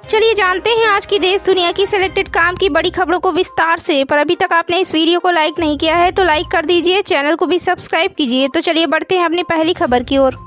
चलिए जानते हैं आज की देश दुनिया की सिलेक्टेड काम की बड़ी खबरों को विस्तार से। पर अभी तक आपने इस वीडियो को लाइक नहीं किया है तो लाइक कर दीजिए, चैनल को भी सब्सक्राइब कीजिए। तो चलिए बढ़ते हैं अपनी पहली खबर की ओर।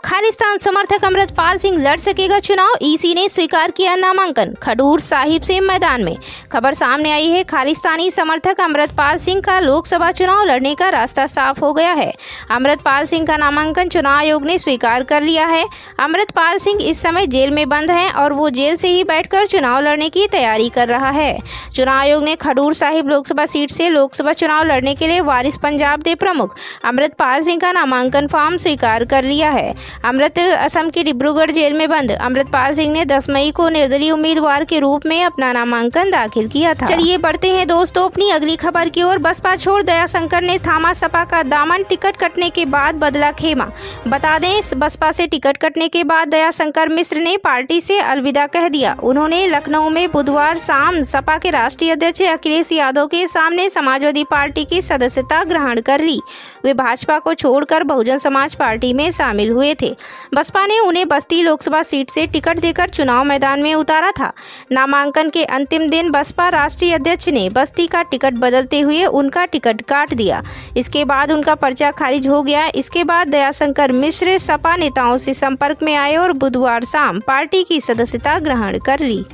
खालिस्तान समर्थक अमृतपाल सिंह लड़ सकेगा चुनाव, ईसी ने स्वीकार किया नामांकन, खडूर साहिब से मैदान में। खबर सामने आई है, खालिस्तानी समर्थक अमृतपाल सिंह का लोकसभा चुनाव लड़ने का रास्ता साफ हो गया है। अमृतपाल सिंह का नामांकन चुनाव आयोग ने स्वीकार कर लिया है। अमृतपाल सिंह इस समय जेल में बंद हैं और वो जेल से ही बैठकर चुनाव लड़ने की तैयारी कर रहा है। चुनाव आयोग ने खडूर साहिब लोकसभा सीट से लोकसभा चुनाव लड़ने के लिए वारिस पंजाब के प्रमुख अमृतपाल सिंह का नामांकन फॉर्म स्वीकार कर लिया है। अमृत असम के डिब्रूगढ़ जेल में बंद अमृतपाल सिंह ने 10 मई को निर्दलीय उम्मीदवार के रूप में अपना नामांकन दाखिल किया था। चलिए बढ़ते हैं दोस्तों अपनी अगली खबर की ओर। बसपा छोड़ दयाशंकर ने थामा सपा का दामन, टिकट कटने के बाद बदला खेमा। बता दें, बसपा से टिकट कटने के बाद दयाशंकर मिश्र ने पार्टी से अलविदा कह दिया। उन्होंने लखनऊ में बुधवार शाम सपा के राष्ट्रीय अध्यक्ष अखिलेश यादव के सामने समाजवादी पार्टी की सदस्यता ग्रहण कर ली। वे भाजपा को छोड़कर बहुजन समाज पार्टी में शामिल हुए थे। बसपा ने उन्हें बस्ती लोकसभा सीट से टिकट देकर चुनाव मैदान में उतारा था। नामांकन के अंतिम दिन बसपा राष्ट्रीय अध्यक्ष ने बस्ती का टिकट बदलते हुए उनका टिकट काट दिया। इसके बाद उनका पर्चा खारिज हो गया। इसके बाद दयाशंकर मिश्र सपा नेताओं से संपर्क में आए और बुधवार शाम पार्टी की सदस्यता ग्रहण कर ली।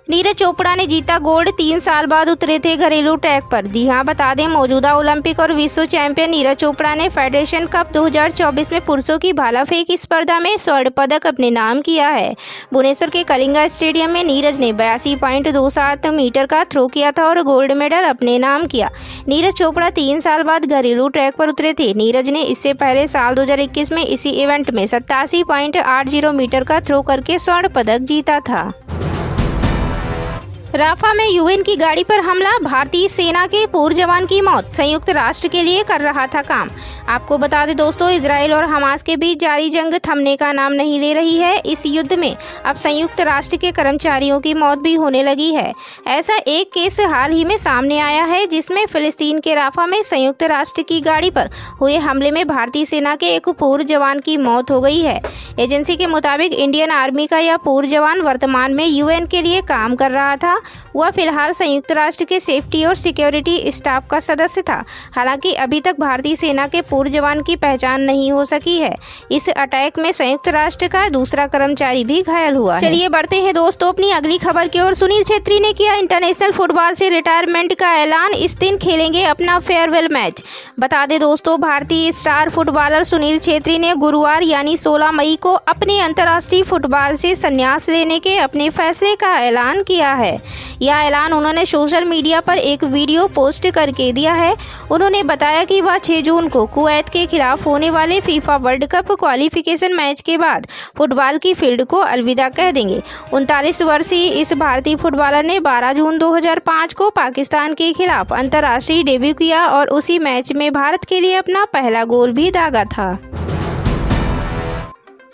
नीरज चोपड़ा ने जीता गोल्ड, 3 साल बाद उतरे थे घरेलू ट्रैक पर। जी हां, बता दें, मौजूदा ओलंपिक और विश्व चैंपियन नीरज चोपड़ा ने फेडरेशन कप 2024 में पुरुषों की भाला फेंक स्पर्धा में स्वर्ण पदक अपने नाम किया है। भुवनेश्वर के कलिंगा स्टेडियम में नीरज ने 82.27 मीटर का थ्रो किया था और गोल्ड मेडल अपने नाम किया। नीरज चोपड़ा 3 साल बाद घरेलू ट्रैक पर उतरे थे। नीरज ने इससे पहले साल 2021 में इसी इवेंट में 87.80 मीटर का थ्रो करके स्वर्ण पदक जीता था। राफा में यूएन की गाड़ी पर हमला, भारतीय सेना के पूर्व जवान की मौत, संयुक्त राष्ट्र के लिए कर रहा था काम। आपको बता दें दोस्तों, इजराइल और हमास के बीच जारी जंग थमने का नाम नहीं ले रही है। इस युद्ध में अब संयुक्त राष्ट्र के कर्मचारियों की मौत भी होने लगी है। ऐसा एक केस हाल ही में सामने आया है जिसमें फिलिस्तीन के राफा में संयुक्त राष्ट्र की गाड़ी पर हुए हमले में भारतीय सेना के एक पूर्व जवान की मौत हो गई है। एजेंसी के मुताबिक इंडियन आर्मी का यह पूर्व जवान वर्तमान में यूएन के लिए काम कर रहा था। वह फिलहाल संयुक्त राष्ट्र के सेफ्टी और सिक्योरिटी स्टाफ का सदस्य था। हालांकि अभी तक भारतीय सेना के पूर्व जवान की पहचान नहीं हो सकी है। इस अटैक में संयुक्त राष्ट्र का दूसरा कर्मचारी भी घायल हुआ है। चलिए बढ़ते हैं दोस्तों अपनी अगली खबर की ओर। सुनील छेत्री ने किया इंटरनेशनल फुटबॉल से रिटायरमेंट का ऐलान, इस दिन खेलेंगे अपना फेयरवेल मैच। बता दें दोस्तों, भारतीय स्टार फुटबॉलर सुनील छेत्री ने गुरुवार यानी 16 मई को अपने अंतर्राष्ट्रीय फुटबॉल से संन्यास लेने के अपने फैसले का ऐलान किया है। यह ऐलान उन्होंने सोशल मीडिया पर एक वीडियो पोस्ट करके दिया है। उन्होंने बताया कि वह 6 जून को कुवैत के खिलाफ होने वाले FIFA world cup qualification match के बाद फुटबॉल की फील्ड को अलविदा कह देंगे। 39 वर्षीय इस भारतीय फुटबॉलर ने 12 जून 2005 को पाकिस्तान के खिलाफ अंतर्राष्ट्रीय डेब्यू किया और उसी मैच में भारत के लिए अपना पहला गोल भी दागा था।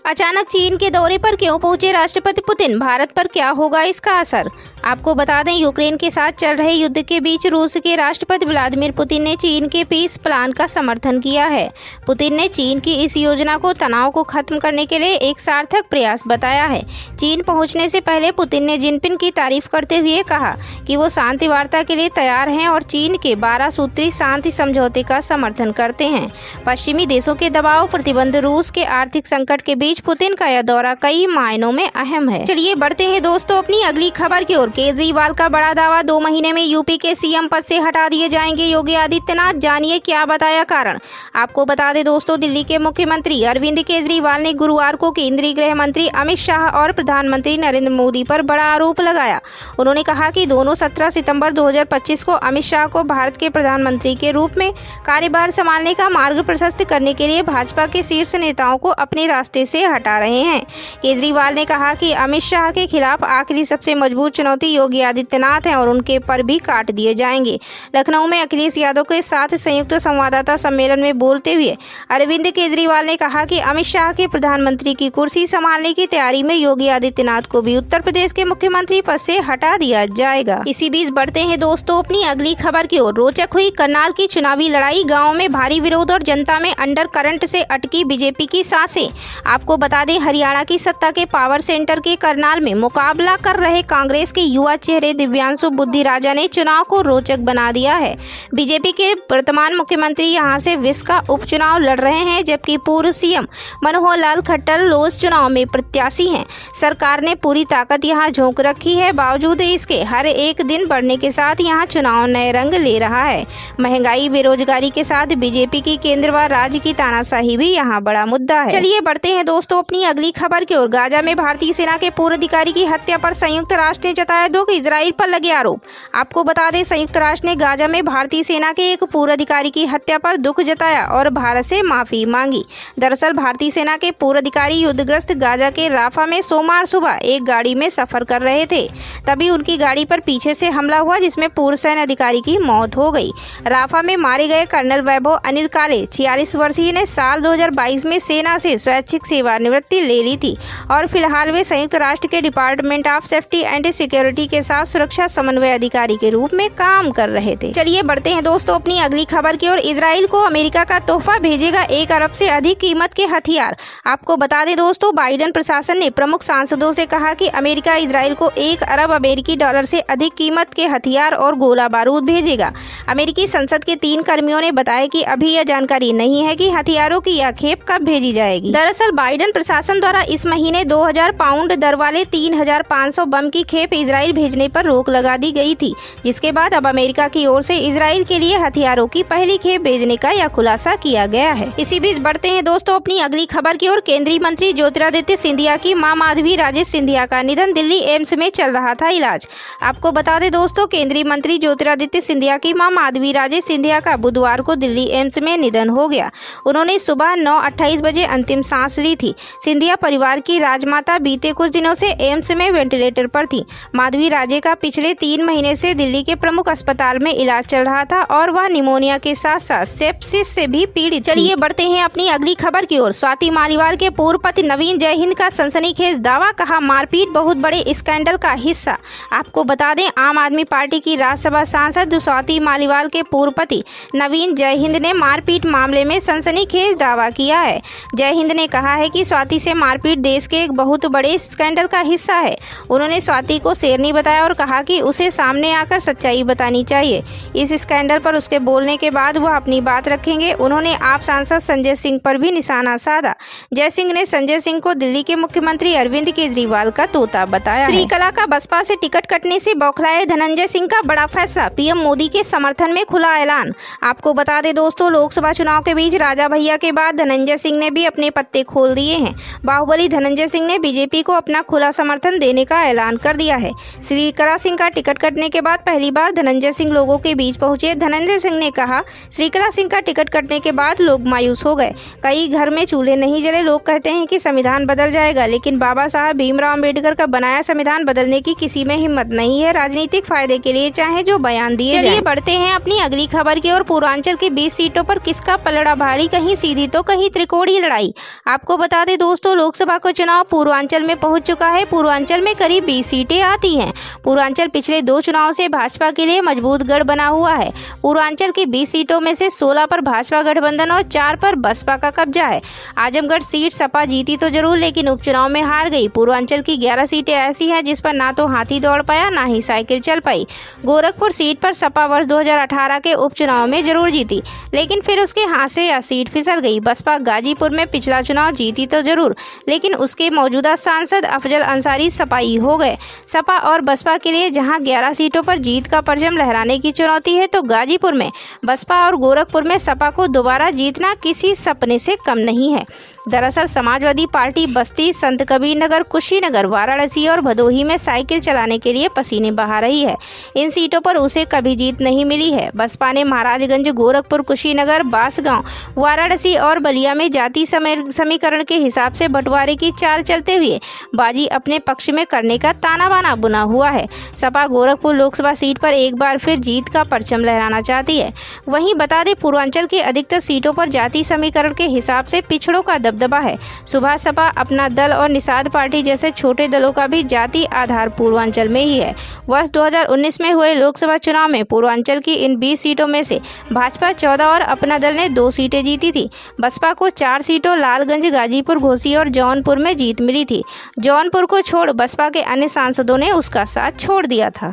अचानक चीन के दौरे पर क्यों पहुंचे राष्ट्रपति पुतिन, भारत पर क्या होगा इसका असर। आपको बता दें, यूक्रेन के साथ चल रहे युद्ध के बीच रूस के राष्ट्रपति व्लादिमीर पुतिन ने चीन के पीस प्लान का समर्थन किया है। पुतिन ने चीन की इस योजना को तनाव को खत्म करने के लिए एक सार्थक प्रयास बताया है। चीन पहुंचने से पहले पुतिन ने जिनपिंग की तारीफ करते हुए कहा कि वो शांति वार्ता के लिए तैयार हैं और चीन के 12 सूत्री शांति समझौते का समर्थन करते हैं। पश्चिमी देशों के दबाव, प्रतिबंध, रूस के आर्थिक संकट के बीच पुतिन का यह दौरा कई मायनों में अहम है। चलिए बढ़ते हैं दोस्तों अपनी अगली खबर की ओर। केजरीवाल का बड़ा दावा, 2 महीने में यूपी के सीएम पद से हटा दिए जाएंगे योगी आदित्यनाथ, जानिए क्या बताया कारण। आपको बता दें दोस्तों, दिल्ली के मुख्यमंत्री अरविंद केजरीवाल ने गुरुवार को केंद्रीय गृह मंत्री अमित शाह और प्रधानमंत्री नरेंद्र मोदी पर बड़ा आरोप लगाया। उन्होंने कहा कि दोनों 17 सितंबर 2025 को अमित शाह को भारत के प्रधानमंत्री के रूप में कार्यभार संभालने का मार्ग प्रशस्त करने के लिए भाजपा के शीर्ष नेताओं को अपने रास्ते से हटा रहे हैं। केजरीवाल ने कहा कि अमित शाह के खिलाफ आखिरी सबसे मजबूत चुनौती योगी आदित्यनाथ हैं और उनके पर भी काट दिए जाएंगे। लखनऊ में अखिलेश यादव के साथ संयुक्त संवाददाता सम्मेलन में बोलते हुए अरविंद केजरीवाल ने कहा कि अमित शाह के प्रधानमंत्री की कुर्सी संभालने की तैयारी में योगी आदित्यनाथ को भी उत्तर प्रदेश के मुख्यमंत्री पद से हटा दिया जाएगा। इसी बीच बढ़ते हैं दोस्तों अपनी अगली खबर की ओर। रोचक हुई करनाल की चुनावी लड़ाई, गाँव में भारी विरोध और जनता में अंडर करंट से अटकी बीजेपी की सांसें। आपको आपको बता दें, हरियाणा की सत्ता के पावर सेंटर के करनाल में मुकाबला कर रहे कांग्रेस के युवा चेहरे दिव्यांशु बुद्धिराजा ने चुनाव को रोचक बना दिया है। बीजेपी के वर्तमान मुख्यमंत्री यहां से विस का उपचुनाव लड़ रहे हैं, जबकि पूर्व सीएम मनोहर लाल खट्टर लोस चुनाव में प्रत्याशी हैं। सरकार ने पूरी ताकत यहां झोंक रखी है। बावजूद इसके हर एक दिन बढ़ने के साथ यहां चुनाव नए रंग ले रहा है। महंगाई, बेरोजगारी के साथ बीजेपी की केंद्र व राज्य की तानाशाही भी यहाँ बड़ा मुद्दा है। चलिए बढ़ते हैं दोस्तों अपनी अगली खबर की ओर। गाजा में भारतीय सेना के पूर्व अधिकारी की हत्या पर संयुक्त राष्ट्र ने जताया दुख, इजराइल पर लगे आरोप। आपको बता दें, संयुक्त राष्ट्र ने गाजा में भारतीय सेना के एक पूर्व अधिकारी की हत्या पर दुख जताया और भारत से माफी मांगी। दरअसल भारतीय सेना के पूर्व अधिकारी युद्धग्रस्त गाजा के राफा में सोमवार सुबह एक गाड़ी में सफर कर रहे थे, तभी उनकी गाड़ी पर पीछे से हमला हुआ, जिसमें पूर्व सैन्य अधिकारी की मौत हो गई। राफा में मारे गए कर्नल वैभव अनिल काले 46 वर्षीय ने साल 2022 में सेना से स्वैच्छिक सेवानिवृत्ति ले ली थी और फिलहाल वे संयुक्त राष्ट्र के department of safety and security के साथ सुरक्षा समन्वय अधिकारी के रूप में काम कर रहे थे। चलिए बढ़ते हैं दोस्तों अपनी अगली खबर की ओर। इजराइल को अमेरिका का तोहफा भेजेगा 1 अरब से अधिक कीमत के हथियार। आपको बता दें दोस्तों, बाइडेन प्रशासन ने प्रमुख सांसदों से कहा कि अमेरिका इजराइल को 1 अरब अमेरिकी डॉलर से अधिक कीमत के हथियार और गोला बारूद भेजेगा। अमेरिकी संसद के 3 कर्मियों ने बताया कि अभी यह जानकारी नहीं है कि हथियारों की यह खेप कब भेजी जाएगी। दरअसल बाइडेन प्रशासन द्वारा इस महीने 2000 पाउंड दर वाले 3500 बम की खेप इजराइल भेजने पर रोक लगा दी गई थी, जिसके बाद अब अमेरिका की ओर से इजराइल के लिए हथियारों की पहली खेप भेजने का यह खुलासा किया गया है। इसी बीच बढ़ते हैं दोस्तों अपनी अगली खबर की ओर। केंद्रीय मंत्री ज्योतिरादित्य सिंधिया की मां माधवी राजेश सिंधिया का निधन, दिल्ली एम्स में चल रहा था इलाज। आपको बता दें दोस्तों, केंद्रीय मंत्री ज्योतिरादित्य सिंधिया की मां माधवी राजेश सिंधिया का बुधवार को दिल्ली एम्स में निधन हो गया। उन्होंने सुबह 9:28 बजे अंतिम सांस ली थी। सिंधिया परिवार की राजमाता बीते कुछ दिनों से एम्स में वेंटिलेटर पर थी। माधवी राजे का पिछले 3 महीने से दिल्ली के प्रमुख अस्पताल में इलाज चल रहा था और वह निमोनिया के साथ साथ सेप्सिस से भी पीड़ित। चलिए बढ़ते हैं अपनी अगली खबर की ओर। स्वाति मालीवाल के पूर्व पति नवीन जयहिंद का सनसनीखेज दावा, कहा मारपीट बहुत बड़े स्कैंडल का हिस्सा। आपको बता दें, आम आदमी पार्टी की राज्यसभा सांसद स्वाति मालीवाल के पूर्व पति नवीन जयहिंद ने मारपीट मामले में सनसनीखेज दावा किया है। जयहिंद ने कहा है कि स्वाति से मारपीट देश के एक बहुत बड़े स्कैंडल का हिस्सा है। उन्होंने स्वाति को शेरनी बताया और कहा कि उसे सामने आकर सच्चाई बतानी चाहिए। इस स्कैंडल पर उसके बोलने के बाद वह अपनी बात रखेंगे। उन्होंने आप सांसद संजय सिंह पर भी निशाना साधा। जय सिंह ने संजय सिंह को दिल्ली के मुख्यमंत्री अरविंद केजरीवाल का तोता बताया। श्रीकला का बसपा से टिकट कटने से बौखलाए धनंजय सिंह का बड़ा फैसला, पीएम मोदी के समर्थन में खुला ऐलान। आपको बता दें दोस्तों, लोकसभा चुनाव के बीच राजा भैया के बाद धनंजय सिंह ने भी अपने पत्ते खोल दिए हैं। बाहुबली धनंजय सिंह ने बीजेपी को अपना खुला समर्थन देने का ऐलान कर दिया है। श्रीकला सिंह का टिकट कटने के बाद पहली बार धनंजय सिंह लोगों के बीच पहुंचे। धनंजय सिंह ने कहा, श्रीकला सिंह का टिकट कटने के बाद लोग मायूस हो गए। कई घर में चूल्हे नहीं जले। लोग कहते हैं कि संविधान बदल जाएगा, लेकिन बाबा साहब भीमराव अम्बेडकर का बनाया संविधान बदलने की किसी में हिम्मत नहीं है। राजनीतिक फायदे के लिए चाहे जो बयान दिए। चलिए बढ़ते हैं अपनी अगली खबर की ओर। पूर्वांचल की 20 सीटों पर किसका पलड़ा भारी, कहीं सीधी तो कहीं त्रिकोणीय लड़ाई। आपको बता दें दोस्तों, लोकसभा का चुनाव पूर्वांचल में पहुंच चुका है। पूर्वांचल में करीब 20 सीटें आती हैं। पूर्वांचल पिछले 2 चुनाव से भाजपा के लिए मजबूत गढ़ बना हुआ है। पूर्वांचल की 20 सीटों में से 16 पर भाजपा गठबंधन और 4 पर बसपा का कब्जा है। आजमगढ़ सीट सपा जीती तो जरूर, लेकिन उपचुनाव में हार गई। पूर्वांचल की 11 सीटें ऐसी हैं जिस पर ना तो हाथी दौड़ पाया, ना ही साइकिल चल पाई। गोरखपुर सीट पर सपा वर्ष 2018 के उपचुनाव में जरूर जीती, लेकिन फिर उसके हाथ से यह सीट फिसल गई। बसपा गाजीपुर में पिछला चुनाव जीती तो जरूर, लेकिन उसके मौजूदा सांसद अफजल अंसारी सपाई हो गए। सपा और बसपा के लिए जहां 11 सीटों पर जीत का परचम लहराने की चुनौती है, तो गाजीपुर में बसपा और गोरखपुर में सपा को दोबारा जीतना किसी सपने से कम नहीं है। दरअसल समाजवादी पार्टी बस्ती, संत कबीर नगर, कुशीनगर, वाराणसी और भदोही में साइकिल चलाने के लिए पसीने बहा रही है। इन सीटों पर उसे कभी जीत नहीं मिली है। बसपा ने महाराजगंज, गोरखपुर, कुशीनगर, बांसगांव, वाराणसी और बलिया में जाति समीकरण के हिसाब से बंटवारे की चाल चलते हुए बाजी अपने पक्ष में करने का ताना बाना बुना हुआ है। सपा गोरखपुर लोकसभा सीट पर एक बार फिर जीत का परचम लहराना चाहती है। वहीं बता दें, पूर्वांचल के अधिकतर सीटों पर जाति समीकरण के हिसाब से पिछड़ों का दबदबा है। सुभाष सपा, अपना दल और निषाद पार्टी जैसे छोटे दलों का भी जाति आधार पूर्वांचल में ही है। वर्ष 2019 में हुए लोकसभा चुनाव में पूर्वांचल की इन 20 सीटों में से भाजपा 14 और अपना दल ने 2 सीटें जीती थी। बसपा को 4 सीटों लालगंज, गाजीपुर गाजीपुर, घोसी और जौनपुर में जीत मिली थी। जौनपुर को छोड़ बसपा के अन्य सांसदों ने उसका साथ छोड़ दिया था।